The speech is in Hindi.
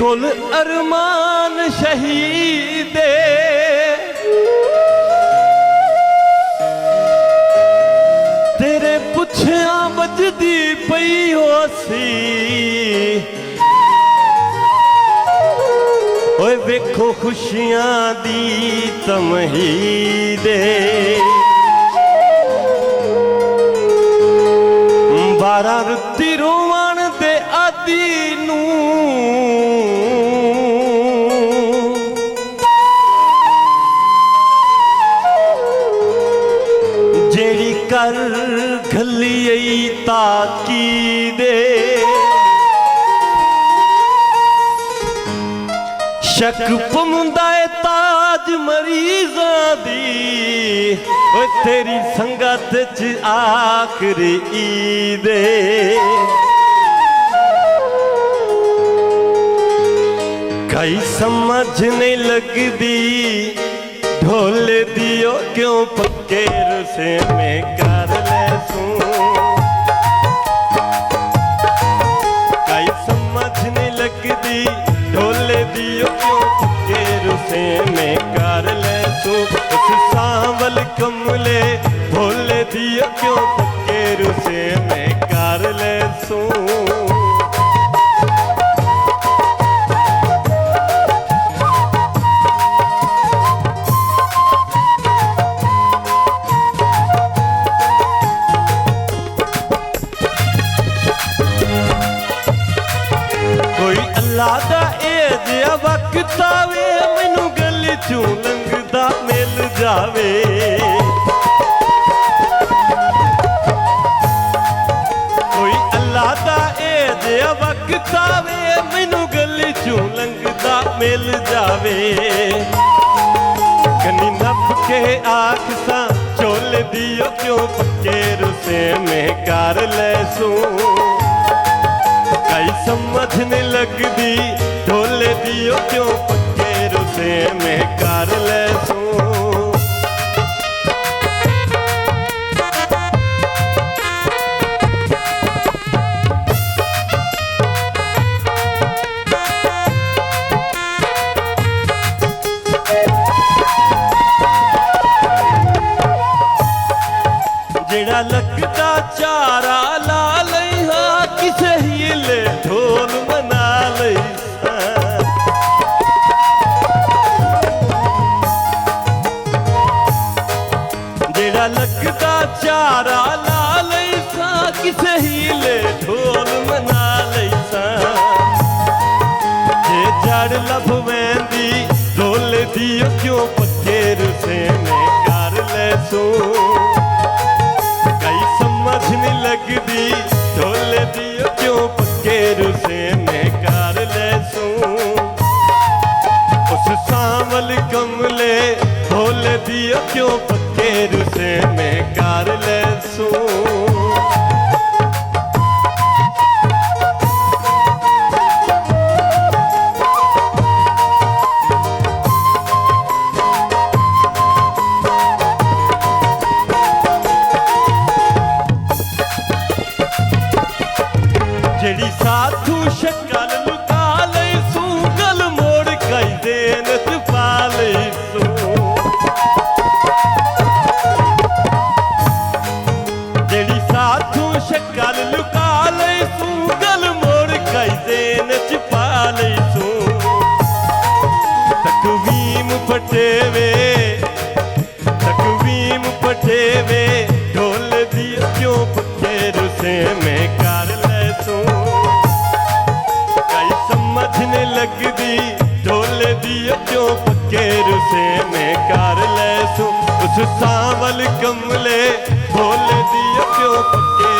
कोल अरमान शहीदे तेरे पुछया बजदी पई होसी ओए वेखो खुशियां दी तमहीदे बारह रुत्ती रोवण दे आदि नूं जेड़ी कर घली ताकीदे शक पमुंदाए ताज मरीज़ां दी ओ तेरी संगत च आखरी ईदे कई समझ नहीं लगदी ढोल दियो क्यों पक्के रुसे में कर ले सूं कई समझ नहीं लगदी ढोल दियो क्यों पक्के रुसे में कर ले सूं उस सांवल कमले भोल दियो क्यों पक्के रुसे में कर ले सूं लादा ए वक्त आवे मैनू गली चूं लंघदा मिल जावे कोई अल्लाह दा ए वक्त आवे मैनू गली चूं लंघदा मिल जावे कनी नप के आख सा चोल दियो क्यों पक्के रुसे में कर ले सूं कई समझ नहीं लगदी ढोल दियो क्यों पक्के रुसे में कर ले सूं जेड़ा लगदा चारा ला लई हां किसे हीले ढोल मना लई जेड़ा लगदा चारा ला लई सा किसे हीले ढोल मना लई सा जे जड़ लभ वेंदी ढोल दियो क्यों पक्के रुसे में कर ले सूं समझ नहीं लगदी ढोल दियो क्यों पक्के रुसे में कर ले सूं उस सांवल कमले ढोल दियो क्यों पक्के रुसे में कर ले सूं जेड़ी साधु शक्ल लुका लई सूं गल मोड़ कई देन पा लई सूं जेड़ी साधु शक्ल लुका लई सूं गल मोड़ कई देन पा लई सूं तकवीम पटेवे ढोल दियो क्यों पक्के रुसे में कर ले सूं समझ नहीं लगदी ढोल दियो क्यों पक्के रुसे में कर ले सूं उस सांवल कमले ढोल दियो क्यों पक्के